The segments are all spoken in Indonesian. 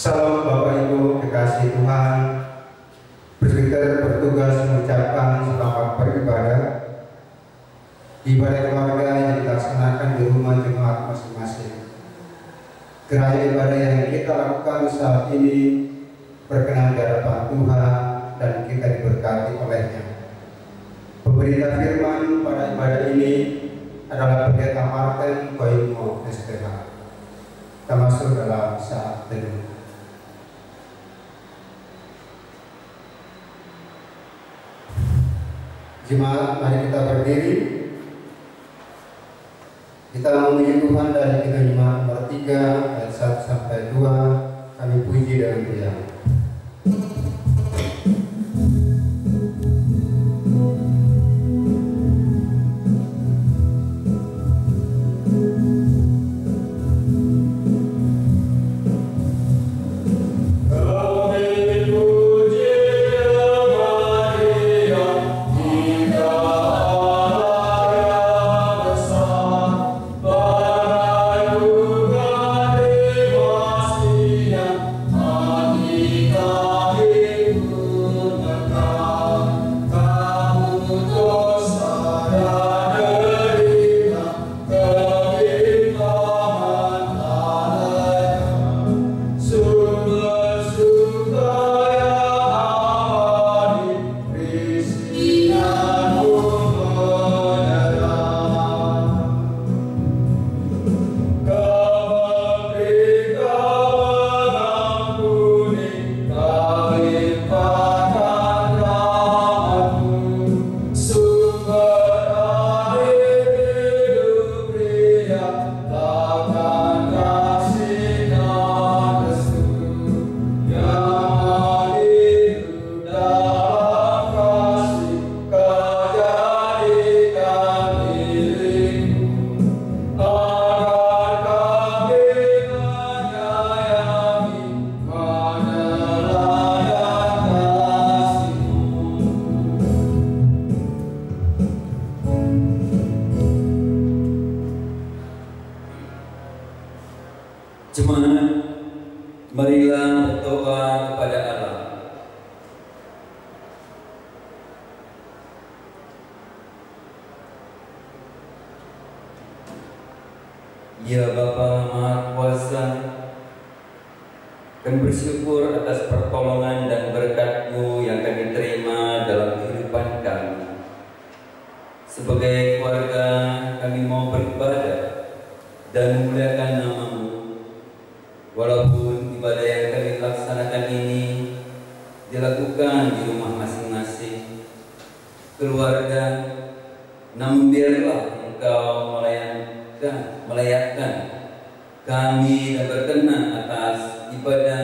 Salam Bapak Ibu kekasih Tuhan, presbiter bertugas mengucapkan selamat beribadah. Ibadah keluarga yang dilaksanakan di rumah jemaat masing-masing. Kiranya ibadah yang kita lakukan saat ini berkenan di hadapan Tuhan dan kita diberkati olehnya. Pemberita firman pada ibadah ini adalah Pendeta Martin Koimo SPH. Kita masuk dalam saat teduh. Jemaat, mari kita berdiri. Kita memuji Tuhan dari kita jemaat nomor 3 ayat 1 sampai 2. Kami puji dengan diam. Jemaat, marilah berdoa kepada Allah. Ya Bapa Maha Kuasa, kami bersyukur atas pertolongan dan berkat-Mu yang kami terima dalam kehidupan kami. Sebagai keluarga, kami mau beribadah dan memuliakan nama-Mu. Walaupun ibadah yang kami laksanakan ini dilakukan di rumah masing-masing keluarga, namun biarlah Engkau melayakkan kami dan berkenan atas ibadah,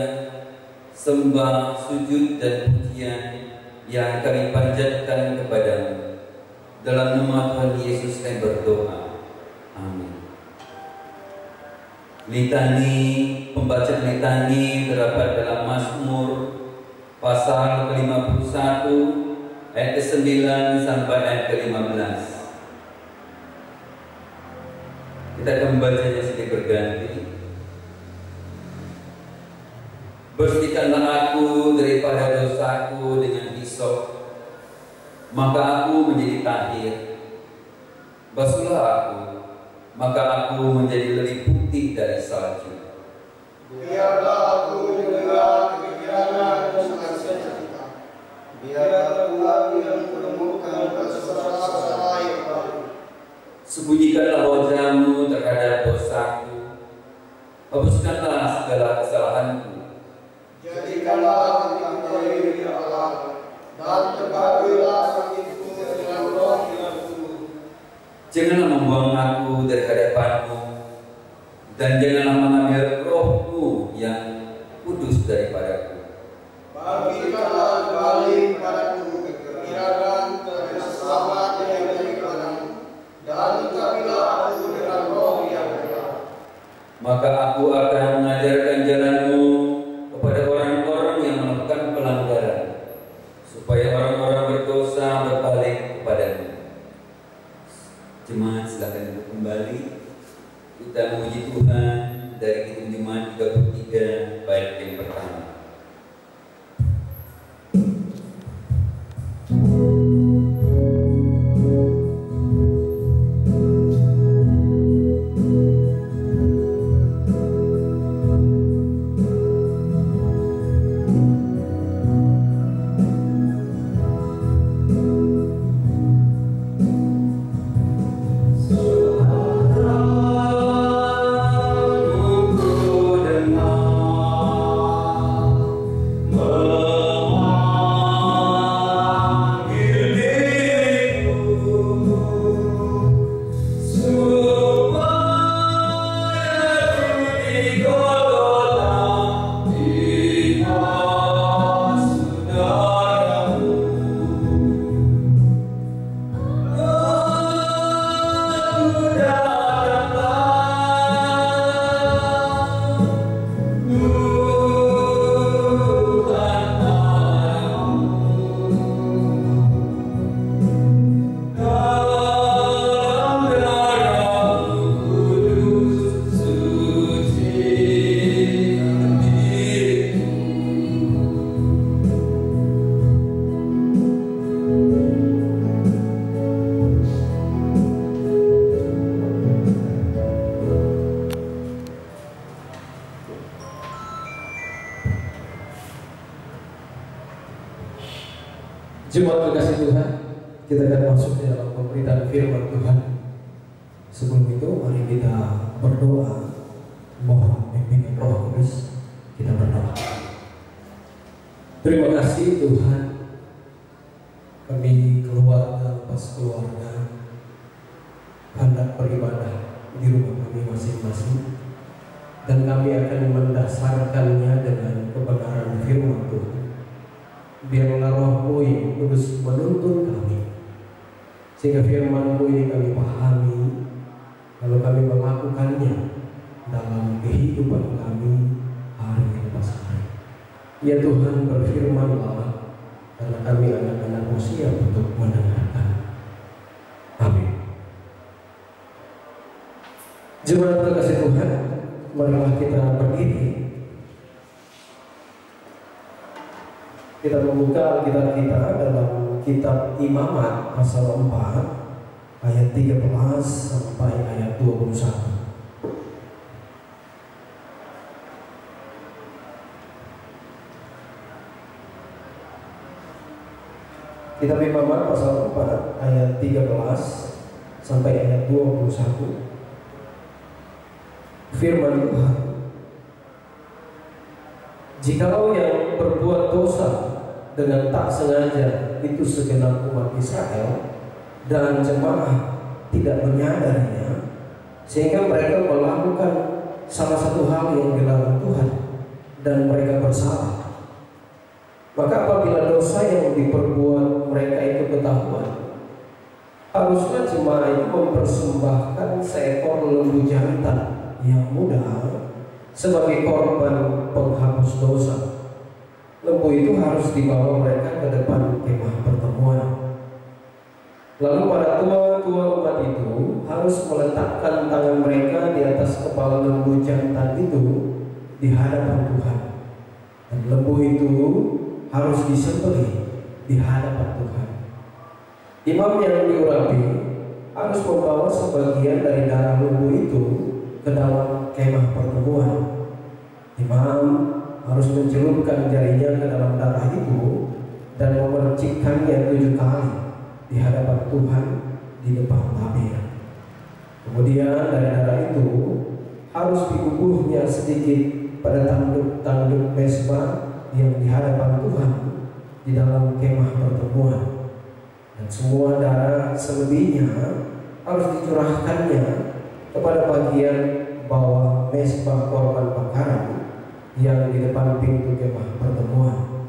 sembah, sujud dan pujian yang kami panjatkan kepada-Mu. Dalam nama Tuhan Yesus kami berdoa. Amin. Litani, pembacaan litani terdapat dalam Mazmur pasal ke-51 ayat ke-9 sampai ayat ke-15. Kita akan membacanya sedikit berganti. Bersihkanlah aku daripada dosaku dengan hisop, maka aku menjadi tahir. Basuhlah aku, maka aku menjadi lebih putih dari salju. Biarlah aku mendengar kegiatan dan sukacita. Biarlah aku yang menemukan rasa yang baru. Sembunyikanlah wajah-Mu terhadap dosaku, hapuskanlah segala kesalahanku. Jadikanlah hatiku tahir ya Allah, dan terbahgilah sakitku dengan roh yang penuh. Janganlah membuang aku dari hadapan-Mu, dan janganlah mengambil roh-Mu yang 3 bait yang pertama. Jemaat kekasih Tuhan, kita akan masuk di dalam pemberitaan firman Tuhan. Sebelum itu, mari kita berdoa, mohon bimbingan Roh Kudus. Kita berdoa. Terima kasih Tuhan, kami keluarga pas keluarga hendak beribadah di rumah kami masing-masing, dan kami akan mendasarkannya dengan kebenaran firman Tuhan. Biarlah Roh-Mu yang Kudus menuntun kami, sehingga firman-Mu ini kami pahami, lalu kami melakukannya dalam kehidupan kami hari lepas hari. Ya Tuhan, berfirman-Lah, karena kami anak-anak-Mu siap untuk mendengarkan. Amin. Jemaat kekasih Tuhan, marilah kita berdiri. Kita membuka Alkitab kita dalam kitab Imamat pasal 4 ayat 13 sampai ayat 21. Kitab Imamat pasal 4 ayat 13 sampai ayat 21. Firman Tuhan, jikalau yang berbuat dosa dengan tak sengaja itu segenap umat Israel, dan jemaah tidak menyadarinya, sehingga mereka melakukan salah satu hal yang dilarang Tuhan dan mereka bersalah, maka apabila dosa yang diperbuat mereka itu ketahuan, haruslah jemaah itu mempersembahkan seekor lembu jantan yang muda sebagai korban penghapus dosa. Lembu itu harus dibawa mereka ke depan kemah pertemuan. Lalu para tua-tua umat itu harus meletakkan tangan mereka di atas kepala lembu jantan itu di hadapan Tuhan. Dan lembu itu harus disembelih di hadapan Tuhan. Imam yang diurapi harus membawa sebagian dari darah lembu itu ke dalam kemah pertemuan. Imam harus mencelupkan jarinya ke dalam darah itu dan memercikkannya 7 kali di hadapan Tuhan di depan tabir. Kemudian dari darah itu harus dikubuhnya sedikit pada tanduk-tanduk mezbah yang di hadapan Tuhan di dalam kemah pertemuan. Dan semua darah selebihnya harus dicurahkannya kepada bagian bawah mezbah korban bakaran yang di depan pintu kemah pertemuan.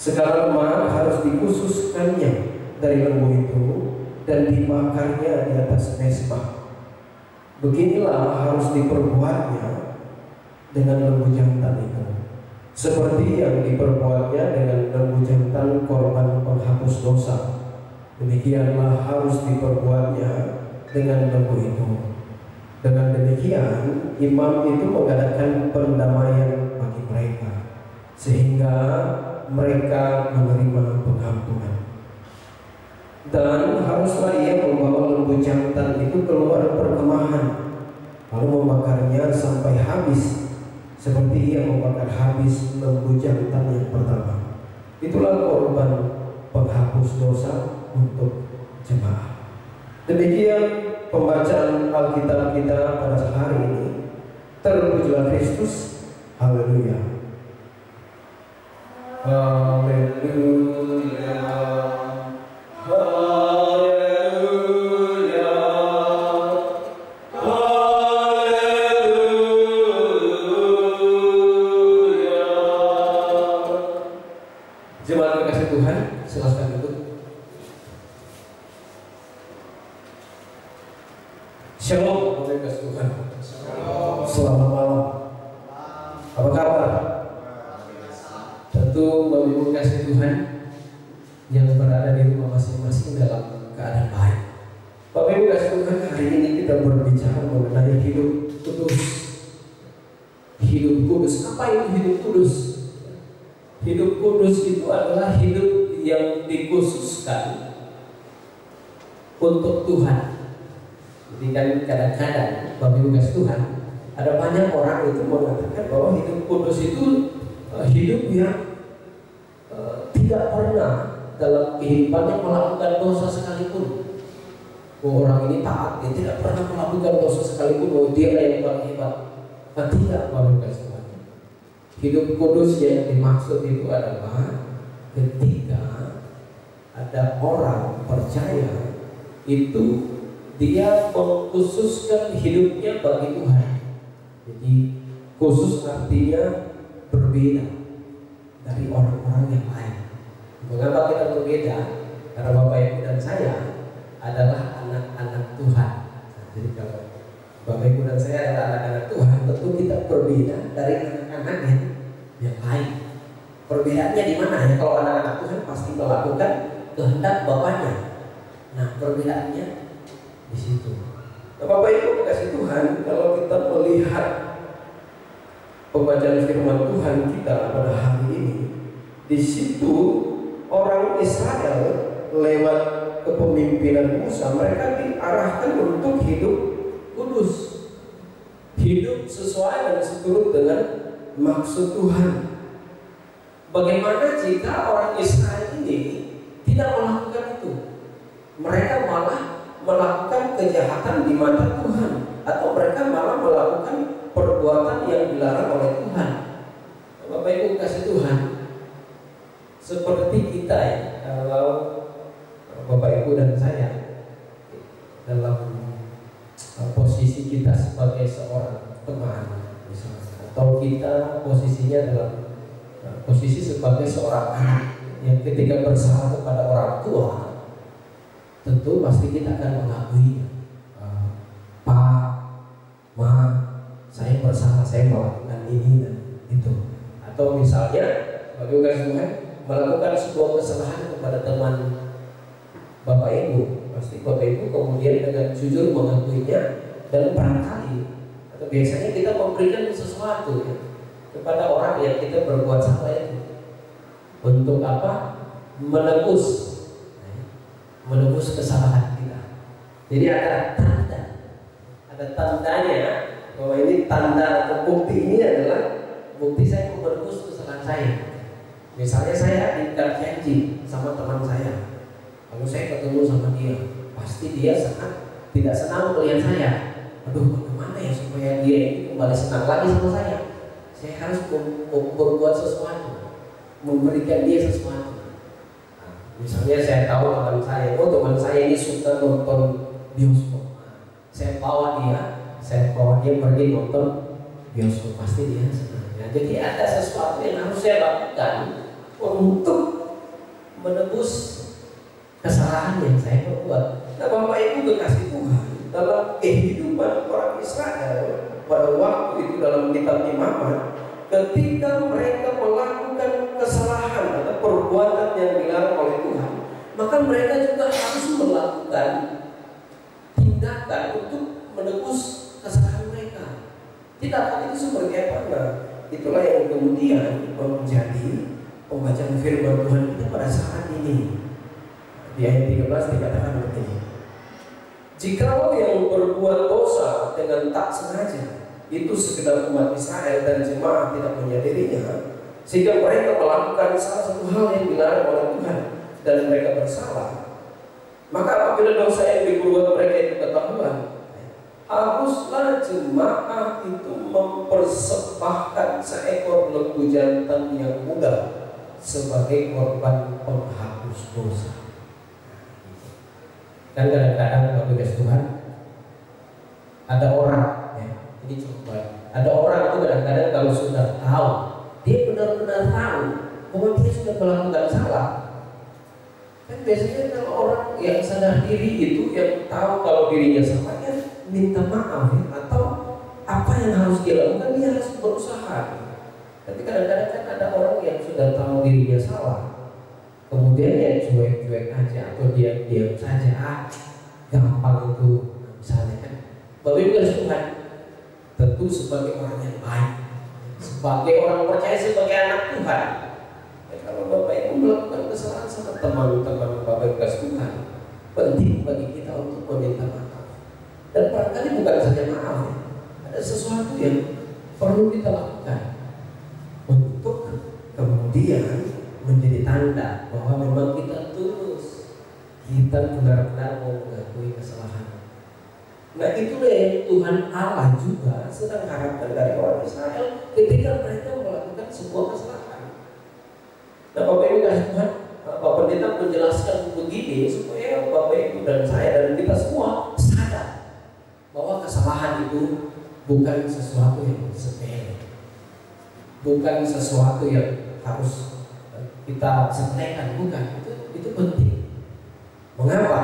Segala lemak harus dikhususkannya dari lembu itu dan dimakannya di atas mezbah. Beginilah harus diperbuatnya dengan lembu jantan itu, seperti yang diperbuatnya dengan lembu jantan korban penghapus dosa. Demikianlah harus diperbuatnya dengan lembu itu. Dengan demikian, imam itu mengadakan pendamaian bagi mereka, sehingga mereka menerima pengampunan. Dan haruslah ia membawa lembu jantan itu keluar perkemahan, lalu membakarnya sampai habis, seperti ia membakar habis lembu jantan yang pertama. Itulah korban penghapus dosa untuk jemaah. Demikian pembacaan Alkitab kita pada hari ini. Terpujilah Kristus. Haleluya. Haleluya. Haleluya. Haleluya. Jemaat kekasih Tuhan, silakan duduk. Shalom, Bapak Ibu Tuhan. Selamat malam. Apa kabar? Tentu Bapak Ibu kasih Tuhan yang berada di rumah masing-masing dalam keadaan baik. Bapak Ibu kasih Tuhan, hari ini kita berbicara mengenai hidup kudus. Hidup kudus. Apa itu hidup kudus? Hidup kudus itu adalah hidup yang dikhususkan untuk Tuhan. Jadi kan kadang-kadang Bapak Ibu kasih Tuhan, ada banyak orang itu mengatakan bahwa hidup kudus itu hidup yang tidak pernah dalam kehidupannya melakukan dosa sekalipun. Orang ini taat, dia tidak pernah melakukan dosa sekalipun. Oh, dia yang paling hebat. Tidak, Bapak Ibu kasih Tuhan. Hidup kudus yang dimaksud itu adalah ketika ada orang percaya itu dia mengkhususkan hidupnya bagi Tuhan. Jadi khusus artinya berbeda dari orang-orang yang lain. Mengapa kita berbeda? Karena Bapak Ibu dan saya adalah anak-anak Tuhan. Jadi kalau Bapak Ibu dan saya adalah anak-anak Tuhan, tentu kita berbeda dari anak-anak yang lain. Perbedaannya di mana ya? Kalau anak-anak Tuhan pasti melakukan kehendak Bapaknya. Nah, perbedaannya di situ. Nah, Bapak Ibu kasih Tuhan, kalau kita melihat pembacaan firman Tuhan kita pada hari ini, di situ orang Israel lewat kepemimpinan Musa, mereka diarahkan untuk hidup kudus, hidup sesuai dan seturut dengan maksud Tuhan. Bagaimana jika orang Israel ini tidak melakukan itu? Mereka malah melakukan kejahatan di mata Tuhan, atau mereka malah melakukan perbuatan yang dilarang oleh Tuhan. Bapak Ibu kasih Tuhan, seperti kita ya, kalau Bapak Ibu dan saya dalam posisi kita sebagai seorang teman misalnya, atau kita posisinya dalam posisi sebagai seorang anak yang ketika bersalah kepada orang tua, tentu pasti kita akan mengakui, Pak, Ma, saya bersalah, saya melakukan ini dan itu. Atau misalnya bagi Tuhan melakukan sebuah kesalahan kepada teman Bapak Ibu, pasti Bapak Ibu kemudian dengan jujur mengakuinya, dan barangkali atau biasanya kita memberikan sesuatu ya, kepada orang yang kita berbuat salah itu. Untuk apa? Menebus kesalahan kita. Jadi ada tandanya bahwa ini tanda atau bukti ini adalah bukti saya menebus kesalahan saya. Misalnya saya diikat janji sama teman saya, lalu saya ketemu sama dia, pasti dia sangat tidak senang melihat saya. Aduh, bagaimana ya supaya dia ini kembali senang lagi sama saya? Saya harus berbuat sesuatu, memberikan dia sesuatu. Misalnya saya tahu teman saya ini suka nonton bioskop. Saya bawa dia pergi nonton bioskop, pasti dia senang. Nah, jadi ada sesuatu yang harus saya lakukan untuk menebus kesalahan yang saya perbuat. Nah, Bapak Ibu kekasih Tuhan, dalam kehidupan orang Israel pada waktu itu dalam kitab Imamat, ketika mereka melakukan kesalahan atau perbuatan yang dilarang oleh Tuhan, maka mereka juga harus melakukan tindakan untuk menebus kesalahan tindakan itu seperti apa? Nah, itulah yang kemudian menjadi pembacaan firman Tuhan kita pada saat ini. Di ayat 13 dikatakan begini: jikalau yang berbuat dosa dengan tak sengaja itu sekedar umat Israel dan jemaat tidak menyadarinya, sehingga mereka melakukan salah satu hal yang dilarang oleh Tuhan dan mereka bersalah, maka apabila dosa yang diperbuat mereka itu ketahuan, haruslah jemaah itu mempersembahkan seekor lembu jantan yang muda sebagai korban penghapus dosa. Dan kadang-kadang Bapak Ibu Tuhan, ada orang, ya, ini coba, ada orang itu kadang-kadang kalau sudah tahu, dia benar-benar tahu bahwa dia sudah melakukan salah. Kan biasanya kalau orang yang sadar diri itu, yang tahu kalau dirinya salah, ya minta maaf, ya, atau apa yang harus dia lakukan, dia harus berusaha. Tapi kadang-kadang kan ada orang yang sudah tahu dirinya salah, kemudian ya cuek-cuek aja atau diam-diam saja, gampang itu. Misalnya kan, Bapak Ibu Tuhan, tentu sebagai orang yang baik, sebagai orang percaya, sebagai anak Tuhan, ya, kalau Bapak Ibu melakukan kesalahan sama teman-teman Bapak Ibu Tuhan, penting bagi kita untuk meminta maaf. Dan barangkali bukan saja maaf, ya, ada sesuatu yang perlu kita lakukan untuk kemudian menjadi tanda bahwa memang kita tulus, kita benar-benar mau mengakui kesalahan. Nah, itulah yang Tuhan Allah juga sedang harapkan dari orang Israel ketika mereka melakukan sebuah kesalahan. Nah, Bapak Ibu Tuhan, Bapak Pendeta menjelaskan begini supaya Bapak Ibu dan saya dan kita semua sadar bahwa kesalahan itu bukan sesuatu yang sepele, bukan sesuatu yang harus kita sepelekan, bukan. Itu penting. Mengapa?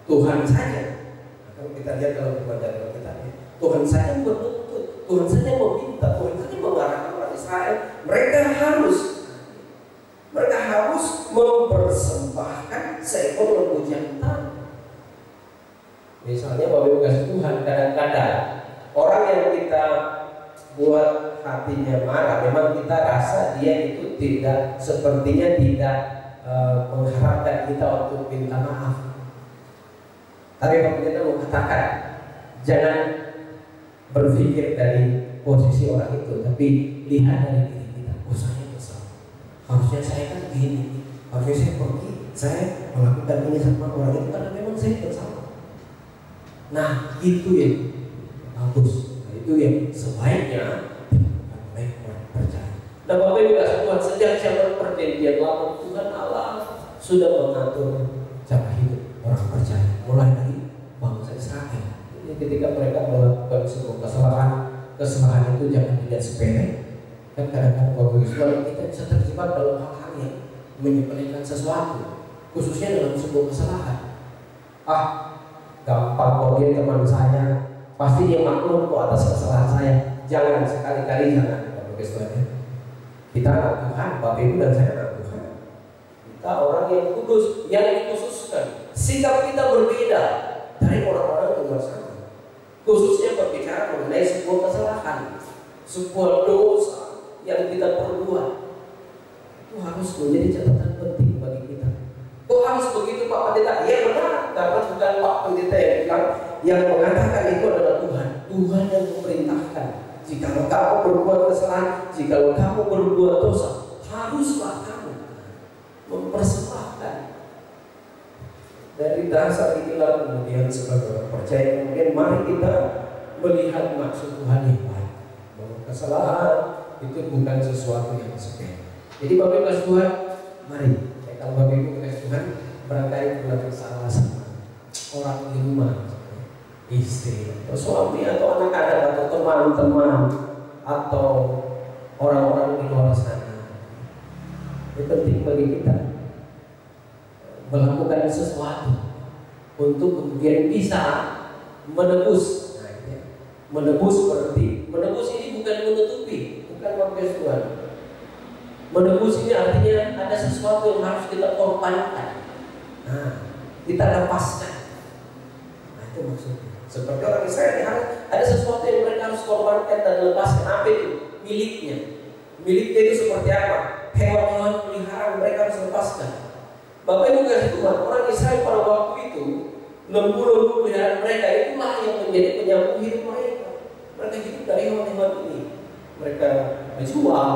Tuhan saja, kalau kita lihat dalam pembacaan kita, Tuhan saja menuntut, Tuhan saja meminta, Tuhan saja mengarahkan orang Israel, mereka harus mempersembahkan seekor lembu jantan. Misalnya Bapak Ibu kasih Tuhan, kadang-kadang orang yang kita buat hatinya marah, memang kita rasa dia itu sepertinya tidak mengharapkan kita untuk minta maaf. Tapi Bapak kita mau katakan, jangan berpikir dari posisi orang itu, tapi lihat dari diri kita. Oh, saya kesal, harusnya saya kan begini, harusnya saya pergi, saya melakukan ini sama orang itu karena memang saya bersalah. Nah, itu yang bagus. Itu yang sebaiknya dilakukan oleh orang percaya. Nah, Bapak Ibu Tuhan, sejak zaman perjanjian lama Tuhan Allah sudah mengatur cara hidup orang percaya, mulai dari bangsa Israel. Jadi ketika mereka melakukan sebuah kesalahan itu jangan dilihat sepele. Kan kadang-kadang Bapak Ibu Tuhan, kita bisa terjebak dalam hal-hal yang menyepelekan sesuatu, khususnya dalam sebuah kesalahan. Gampang kok, dia teman saya, pasti dia maklum kok atas kesalahan saya. Jangan, sekali-kali jangan, Bapak Ibu Tuhan. Kita anak Tuhan, Bapak Ibu dan saya anak Tuhan. Kita orang yang kudus, yang dikhususkan. Sikap kita berbeda dari orang-orang di luar sana. Khususnya berbicara mengenai sebuah kesalahan, sebuah dosa yang kita perbuat. Itu harus menjadi catatan penting bagi kita. Kok harus begitu Pak Pendeta? Iya benar, karena bukan Pak Pendeta yang bilang, yang mengatakan itu adalah Tuhan. Tuhan yang memerintahkan. Jika kamu berbuat kesalahan, jika kamu berbuat dosa, haruslah kamu mempersembahkan. Dari dasar inilah kemudian sebagai orang percaya, kemudian mari kita melihat maksud Tuhan yang baik, bahwa kesalahan itu bukan sesuatu yang sepele. Jadi Bapak Ibu Tuhan, mari kalau Bapak Ibu Tuhan barangkali berlaku salah sama orang di rumah, istri atau suami atau anak-anak atau teman-teman atau orang-orang di luar sana. Itu penting bagi kita melakukan sesuatu untuk kemudian bisa menebus. Menebus berarti menebus ini bukan menutupi, bukan memberi Tuhan. Menebus ini artinya ada sesuatu yang harus kita korbankan. Nah, kita lepaskan. Nah, itu maksudnya. Seperti orang Israel harus ada sesuatu yang mereka harus korbankan dan lepaskan. Apa itu? Miliknya. Miliknya itu seperti apa? Hewan-hewan peliharaan mereka harus lepaskan. Bapak Ibu kasih Tuhan, orang Israel pada waktu itu lembu-lembu peliharaan mereka itulah yang menjadi penyambung hidup mereka. Mereka hidup dari hewan-hewan ini. Mereka menjual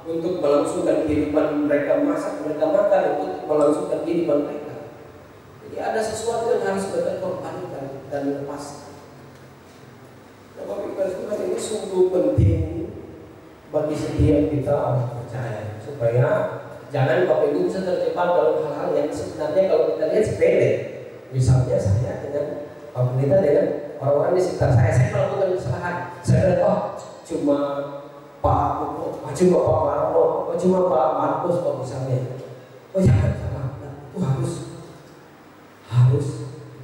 untuk melangsungkan kehidupan mereka, masak mereka makan untuk melangsungkan kehidupan mereka. Jadi ada sesuatu yang harus mereka korbankan dan lepaskan. Nah, Bapak Ibu Tuhan, ini sungguh penting bagi setiap kita percaya, supaya jangan Bapak Ibu bisa terjebak dalam hal-hal yang sebenarnya kalau kita lihat sepele. Misalnya saya dengan Pak Pendeta dengan orang-orang di sekitar saya melakukan kesalahan. Saya lihat, cuma Pak Marco, cuma Pak Marcos kok misalnya. Jangan salah, itu harus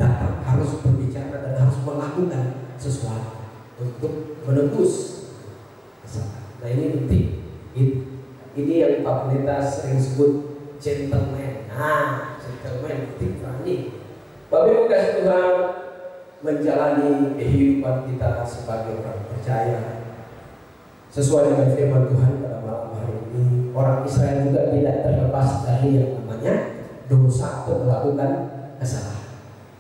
datang, harus berbicara dan harus melakukan sesuatu untuk menebus kesalahan. Nah ini penting. Ini yang Pak Pendeta sering sebut gentleman. Gentleman penting berani. Bapak Ibu kasih Tuhan, menjalani kehidupan kita sebagai orang percaya sesuai dengan firman Tuhan pada malam hari ini. Orang Israel juga tidak terlepas dari yang namanya dosa atau melakukan kesalahan.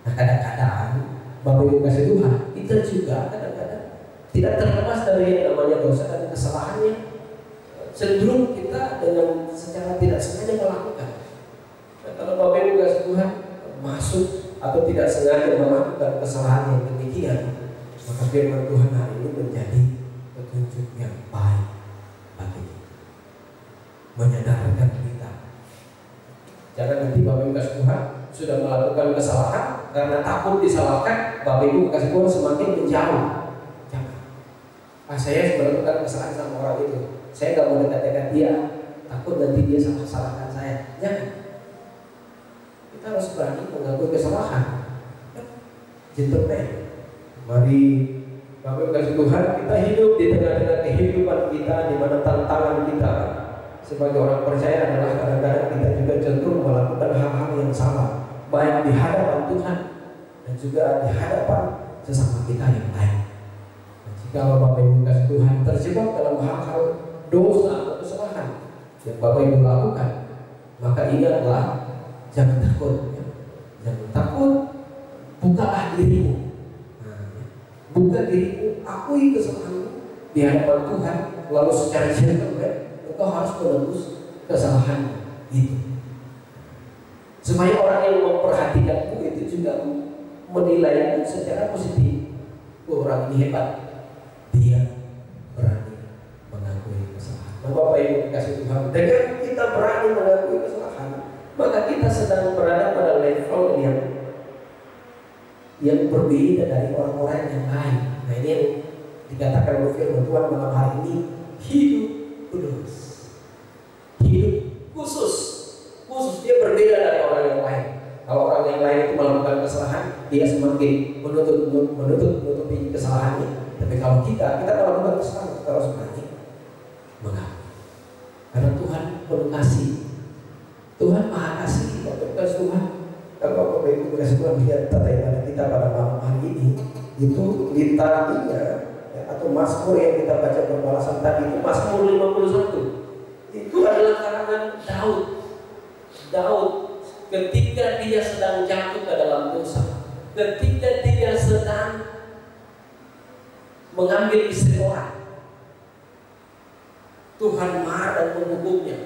Nah kadang-kadang Bapak Ibu kasih Tuhan, kita juga kadang-kadang tidak terlepas dari yang namanya dosa dan kesalahannya. Cenderung kita dengan secara tidak sengaja melakukan. Nah, kalau Bapak Ibu kasih Tuhan masuk atau tidak sengaja melakukan kesalahan yang demikian, maka firman Tuhan hari ini menjadi petunjuk yang baik bagi kita, menyadarkan kita. Jangan nanti Bapak Ibu kasih Tuhan sudah melakukan kesalahan karena takut disalahkan, Bapak Ibu kasih Tuhan semakin menjauh. Jangan. Saya melakukan kesalahan sama orang itu, saya nggak mau dekat-dekat dia, takut nanti dia salahkan saya. Jangan. Kita harus berani mengakui kesalahan. Gentleman. Mari Bapak Ibu kasih Tuhan, kita hidup di tengah-tengah kehidupan kita di mana tantangan kita sebagai orang percaya adalah kadang-kadang kita juga cenderung melakukan hal-hal yang salah, baik di hadapan Tuhan dan juga di hadapan sesama kita yang lain. Jika Bapak Ibu kasih Tuhan terjebak dalam hal-hal dosa atau kesalahan yang Bapak Ibu lakukan, maka ingatlah, jangan takut, ya. Jangan takut, bukalah dirimu. Buka dirimu, akui kesalahanmu di hadapan Tuhan, lalu secara gentleman engkau harus menebus kesalahanmu itu. Supaya orang yang memperhatikanmu itu juga menilaimu secara positif. Orang ini hebat, dia berani mengakui kesalahan. Nah, Bapak Ibu dikasih Tuhan, dengan kita berani mengakui kesalahan, maka kita sedang berada pada level yang berbeda dari orang-orang yang lain. Nah ini yang dikatakan oleh firman Tuhan malam hari ini, hidup kudus, hidup khusus. Dia berbeda dari orang yang lain. Kalau orang yang lain itu melakukan kesalahan, dia semakin menutupi kesalahannya. Tapi kalau kita melakukan kesalahan, kita harus berani mengakui. Karena Tuhan penuh kasih. Tuhan maha kasih. Bapak Tuhan, kalau Bapak Ibu kasih Tuhan lihat tata ibadah kita pada malam hari ini, itu lintarinya ya, atau Mazmur yang kita baca berbalasan tadi itu Mazmur 51. Itu adalah karangan Daud ketika dia sedang jatuh ke dalam dosa, ketika dia sedang mengambil istri orang, Tuhan marah dan menghukumnya,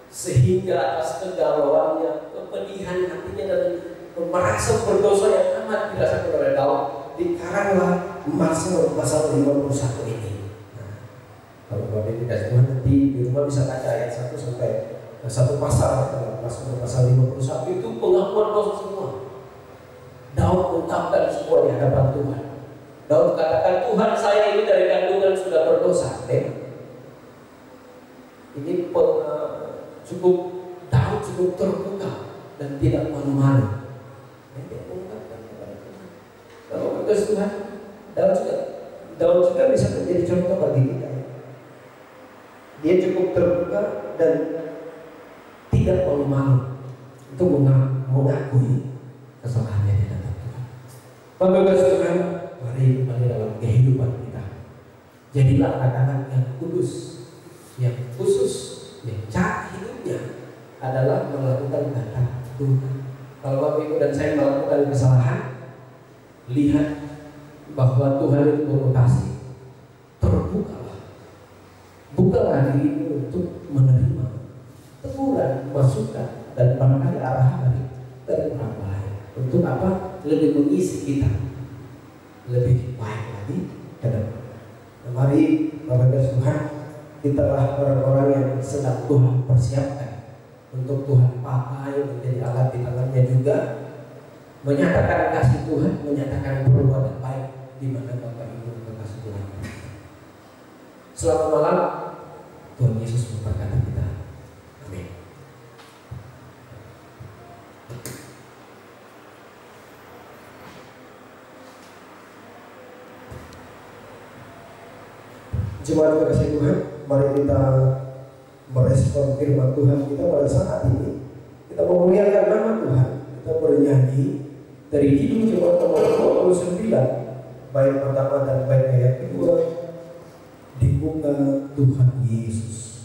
sehingga atas kegalauannya, kepedihan hatinya dan merasa berdosa yang amat dirasakan oleh Daud, dikaranglah Mazmur pasal 51 ini. Nah, kalau Bapak Ibu kasih Tuhan nanti di rumah bisa baca ayat 1 sampai 1 pasal, Mazmur pasal 51 itu pengakuan dosa semua. Daud mengungkapkan semua di hadapan Tuhan. Daud katakan, Tuhan saya ini dari kandungan sudah berdosa. Ini Daud cukup terbuka dan tidak malu-malu. Dia mengungkapkan kepada Tuhan. Kalau kita Tuhan, Daud juga bisa menjadi contoh bagi kita. Dia cukup terbuka dan tidak malu-malu untuk mengakui kesalahannya di hadapan Tuhan. Bapak Tuhan, mari kembali dalam kehidupan kita. Jadilah anak-anak yang kudus, yang khusus, yang cara hidupnya adalah melakukan kehendak Tuhan. Kalau Bapak Ibu dan saya melakukan kesalahan, lihat bahwa Tuhan itu berkasih. Terbukalah, bukalah dirimu untuk menerima teguran, masukan, dan barangkali arahan dari orang lain. Untuk apa? Lebih mengisi kita lebih baik lagi ke depan. Mari Bapak Tuhan, kitalah orang-orang yang sedang Tuhan persiapkan untuk Tuhan pakai menjadi alat di tangannya juga, menyatakan kasih Tuhan, menyatakan perbuatan baik di mana Bapak Ibu kasih Tuhan. Selamat malam, Tuhan Yesus memberkati kita. Amin. Jemaat kasih Tuhan, mari kita merespon firman Tuhan kita pada saat ini. Kita memuliakan nama Tuhan. Kita bernyanyi dari Kidung Jemaat nomor 29, bait pertama dan bait ayat kedua, di bunga Tuhan Yesus.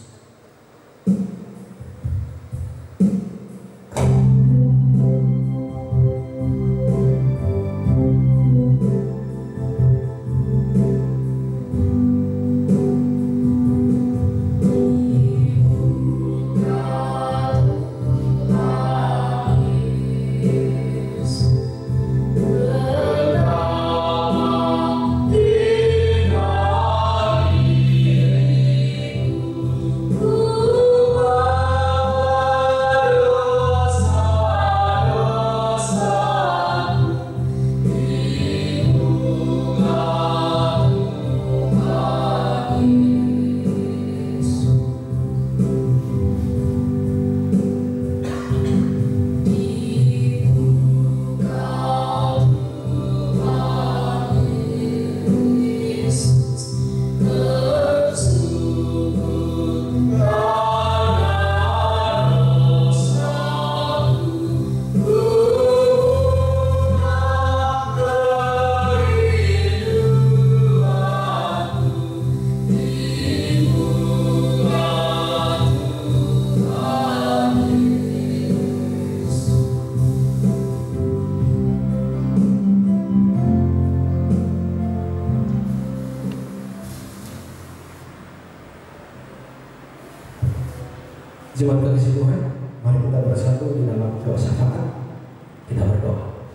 Jemaat kasih Tuhan, mari kita bersatu di dalam doa syafaat. Kita berdoa.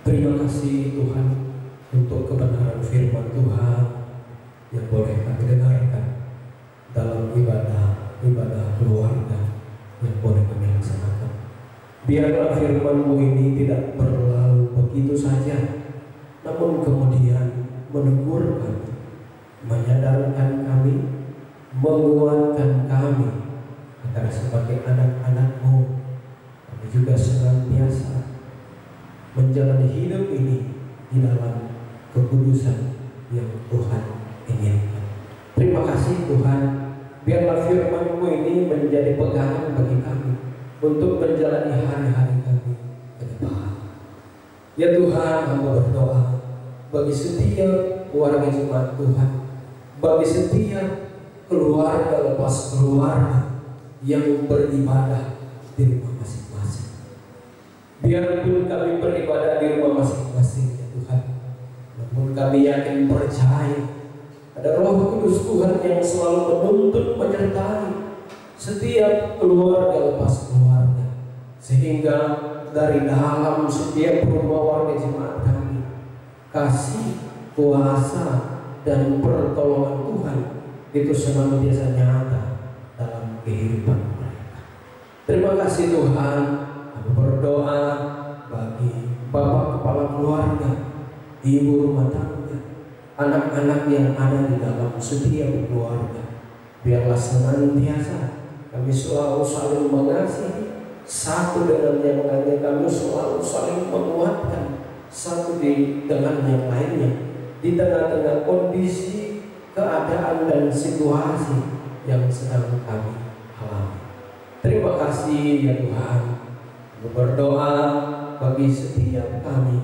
Terima kasih Tuhan untuk kebenaran firman Tuhan yang boleh kami dengarkan dalam ibadah keluarga yang boleh kami laksanakan. Biarlah firman-Mu ini tidak berlalu begitu saja, namun kemudian menegur kami, menyadarkan kami, menguatkan kami agar sebagai anak-anak-Mu kami juga senantiasa menjalani hidup ini di dalam kekudusan yang Tuhan inginkan. Terima kasih Tuhan, biarlah firman-Mu ini menjadi pegangan bagi kami untuk menjalani hari-hari kami ke depan. Ya Tuhan, hamba berdoa bagi setiap keluarga jemaat Tuhan, bagi setiap keluarga lepas keluarga yang beribadah di rumah masing-masing. Biarpun kami beribadah di rumah masing-masing ya Tuhan, namun kami yakin percaya ada Roh Kudus Tuhan yang selalu menuntun menyertai setiap keluarga lepas keluarga, sehingga dari dalam setiap rumah warga jemaat kami kasih, kuasa, dan pertolongan Tuhan itu senantiasa nyata dalam kehidupan mereka. Terima kasih Tuhan. Aku berdoa bagi bapak kepala keluarga, ibu rumah tangga, anak-anak yang ada di dalam setiap keluarga. Biarlah senantiasa kami selalu saling mengasihi satu dengan yang lainnya, kami selalu saling menguatkan satu dengan yang lainnya di tengah-tengah kondisi, keadaan, dan situasi yang sedang kami alami. Terima kasih ya Tuhan. Aku berdoa bagi setiap kami,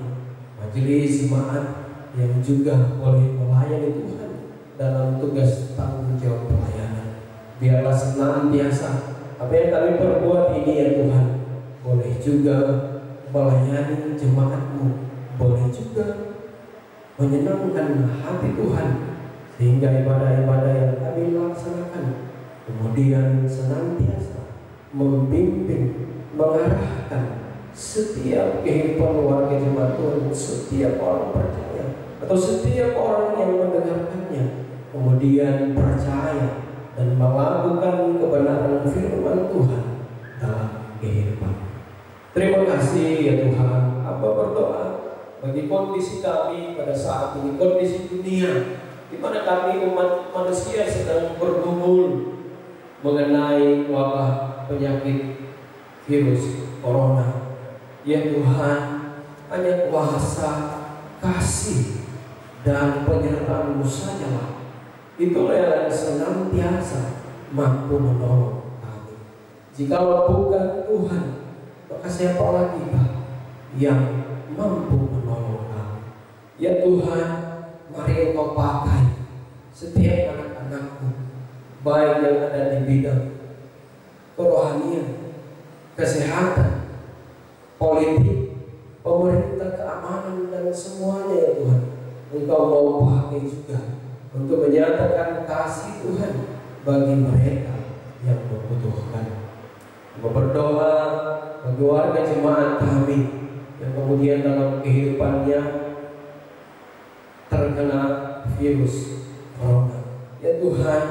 majelis jemaat yang juga boleh melayani Tuhan dalam tugas tanggung jawab pelayanan. Biarlah senantiasa apa yang kami perbuat ini ya Tuhan, boleh juga melayani jemaat-Mu, boleh juga menyenangkan hati Tuhan, sehingga ibadah-ibadah yang kami laksanakan kemudian senantiasa membimbing, mengarahkan setiap kehidupan warga jemaat Tuhan, setiap orang percaya atau setiap orang yang mendengarkannya kemudian percaya dan melakukan kebenaran firman Tuhan dalam kehidupan. Terima kasih ya Tuhan. Hamba berdoa bagi kondisi kami pada saat ini, kondisi dunia di mana kami umat manusia sedang bergumul mengenai wabah penyakit virus corona. Ya Tuhan, hanya kuasa, kasih, dan penyertaan-Mu sajalah itulah yang senantiasa mampu menolong kami. Jikalau bukan Tuhan, maka siapa lagi Pak yang mampu menolong kami? Ya Tuhan, mari Engkau pakai setiap anak-anak-Mu, baik yang ada di bidang kerohanian, kesehatan, politik, pemerintah, keamanan, dan semuanya ya Tuhan. Engkau mau pakai juga untuk menyatakan kasih Tuhan bagi mereka yang membutuhkan. Berdoa bagi warga jemaat kami yang kemudian dalam kehidupannya terkena virus corona. Ya Tuhan,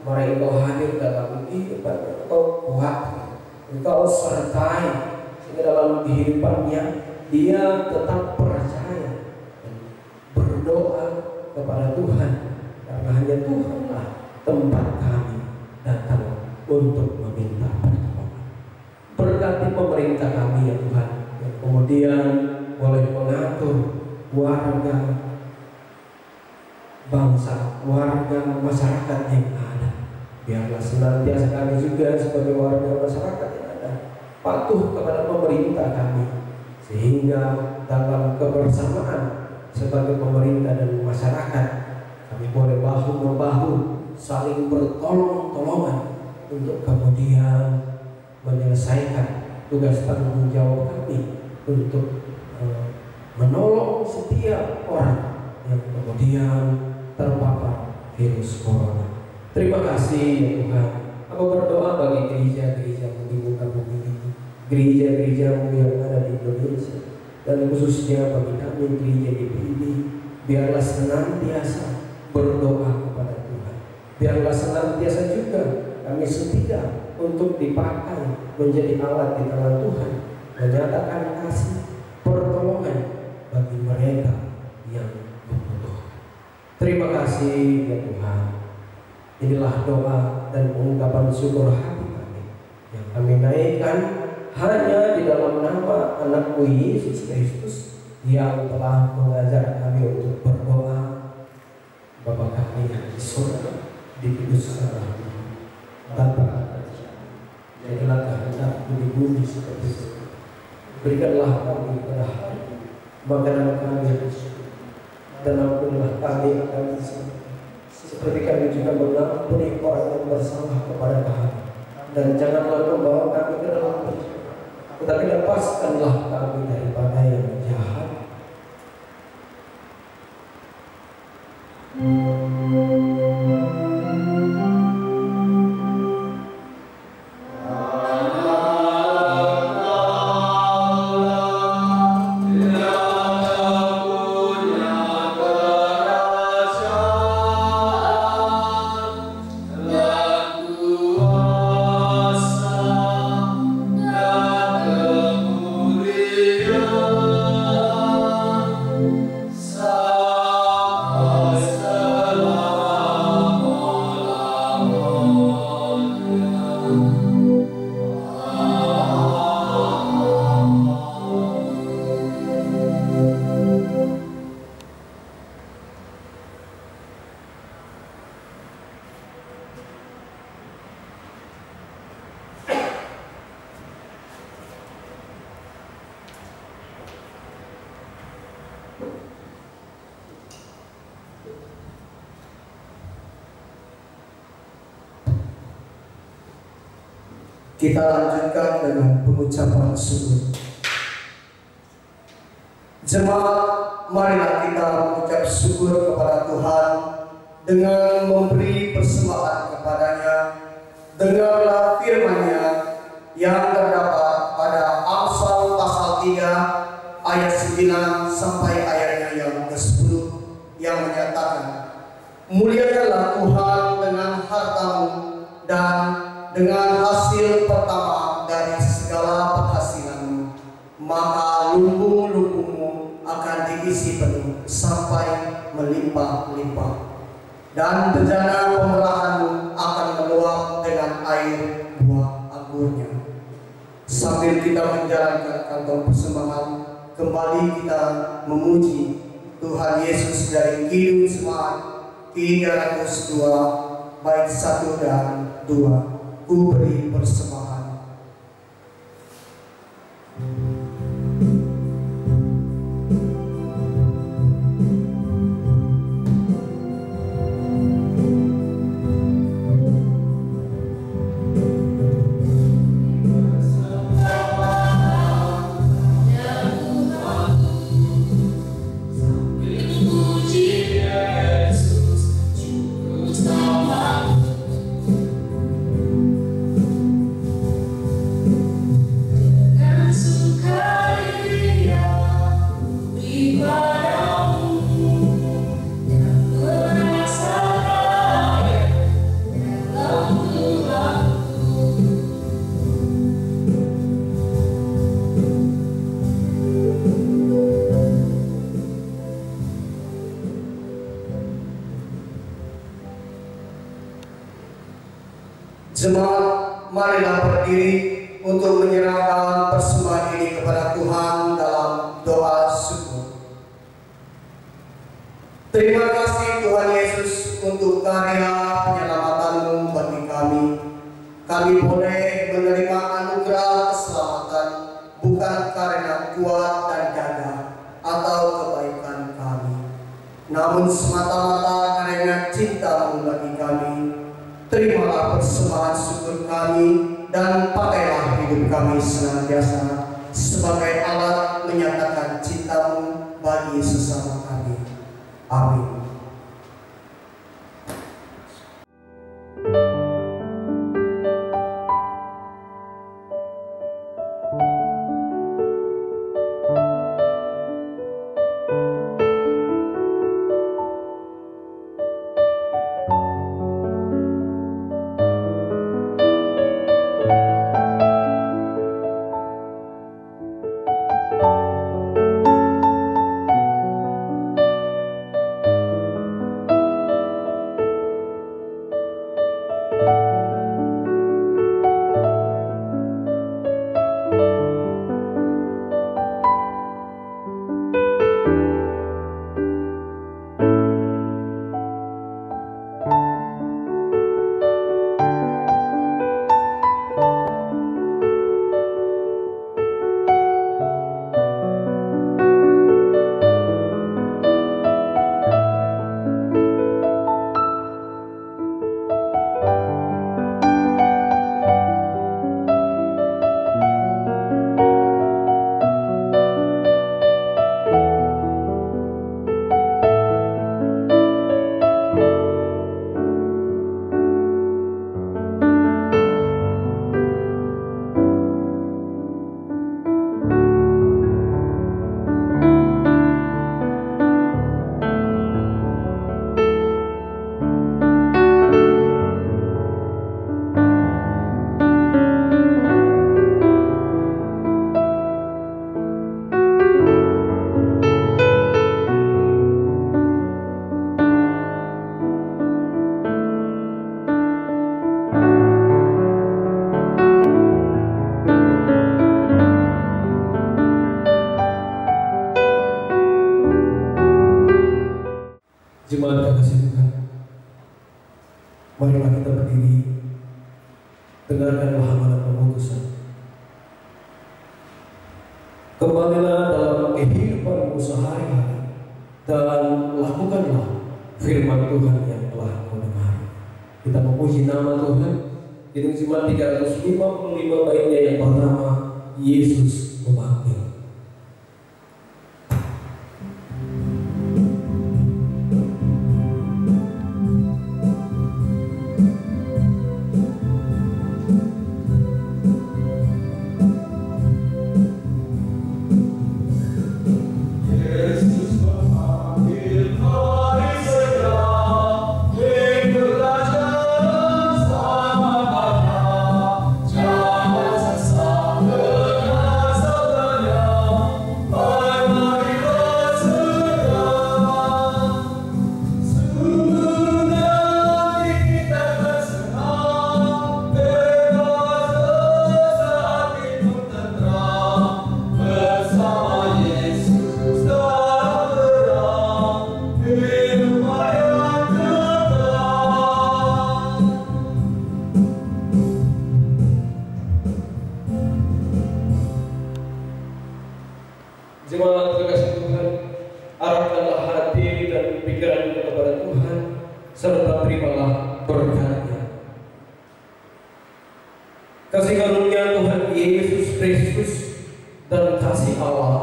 mari Engkau hadir dalam kehidupan, Engkau kuatkan, Engkau sertai sehingga dalam kehidupannya dia tetap percaya dan berdoa kepada Tuhan, karena hanya Tuhanlah tempat kami datang untuk meminta pertolongan. Berkati pemerintah kami ya Tuhan, yang kemudian boleh mengatur warga bangsa, warga masyarakat yang ada. Biarlah senantiasa kami juga sebagai warga masyarakat yang ada patuh kepada pemerintah kami, sehingga dalam kebersamaan sebagai pemerintah dan masyarakat kami boleh bahu-membahu saling bertolong-tolongan untuk kemudian menyelesaikan tugas tanggung jawab kami untuk menolong setiap orang yang kemudian terpapar virus corona. Terima kasih ya Tuhan. Aku berdoa bagi gereja-gereja di muka bumi ini, gereja-gereja-Mu yang ada di Indonesia, dan khususnya bagi kami gereja GPIB. Biarlah senantiasa berdoa kepada Tuhan. Biarlah senantiasa juga kami setia untuk dipakai menjadi alat di tangan Tuhan, menyatakan kasih pertolongan bagi mereka yang membutuhkan. Terima kasih ya Tuhan. Inilah doa dan pengungkapan syukur hati kami yang kami naikkan hanya di dalam nama anak-Mu Yesus Kristus yang telah mengajar kami untuk berdoa. Bapa kami yang di surga, dikuduskanlah nama-Mu. Bapa, jadilah kehendak-Mu di bumi seperti itu. Berikanlah kami pada hari makanan kami, dan ampunilah kami akan dosa, seperti kami juga mengampuni orang yang bersalah kepada kami, dan janganlah membawa kami ke dalam pencobaan, tetapi lepaskanlah kami daripada yang jahat. Kemuliaan Kita lanjutkan dengan pengucapan syukur. Jemaat, marilah kita mengucap syukur kepada Tuhan dengan memberi persembahan kepadanya. Dengarlah firman-Nya yang terdapat pada Amsal pasal 3 ayat 9 sampai ayatnya yang ke-10 yang menyatakan, muliakanlah Tuhan dengan hartamu dan dengan hasil pertama dari segala penghasilanmu, maka lumbung-lumbungmu akan diisi penuh sampai melimpah-limpah, dan bejana pemerahanmu akan meluap dengan air buah anggurnya. Sambil kita menjalankan kantong persembahan, kembali kita memuji Tuhan Yesus dari Kidung Jemaat 302 bait 1 dan 2. Ku beri persembahan. Jemaat, marilah berdiri untuk menyerahkan persembahan ini kepada Tuhan dalam doa syukur. Terima kasih Tuhan Yesus untuk karya penyelamatanmu bagi kami. Kami boleh menerima anugerah keselamatan bukan karena kuat dan gagah atau kebaikan kami, namun semata-mata karena cinta-Mu bagi kami. Terimalah persembahan syukur kami dan pakailah hidup kami senantiasa sebagai alat menyatakan cinta-Mu bagi sesama kami. Amin. Jemaat yang kasih Tuhan, marilah kita berdiri, dengarkanlah amanat pemutusan. Kembalilah dalam kehidupanmu sehari-hari dan lakukanlah firman Tuhan yang telah kau dengar. Kita memuji nama Tuhan, Kidung Jemaat 355 baitnya yang pertama, Yesus memanggil. Jemaat terkasih Tuhan, arahkanlah hati dan pikiran kepada Tuhan, serta terimalah berkat-Nya. Kasih karunia Tuhan Yesus Kristus dan kasih Allah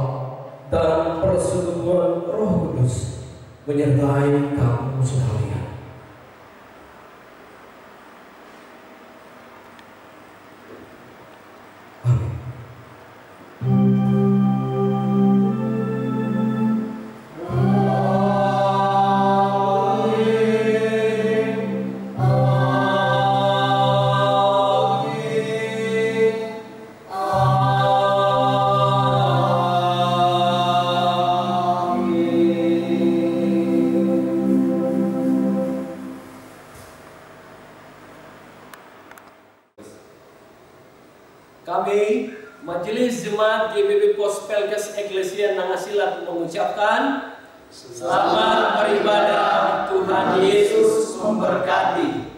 dan persekutuan Roh Kudus menyertai kamu sekalian. Amin. Kami, Majelis Jemaat GBB Pospelkes Eklesia Nangasilat mengucapkan selamat beribadah, Tuhan Yesus memberkati.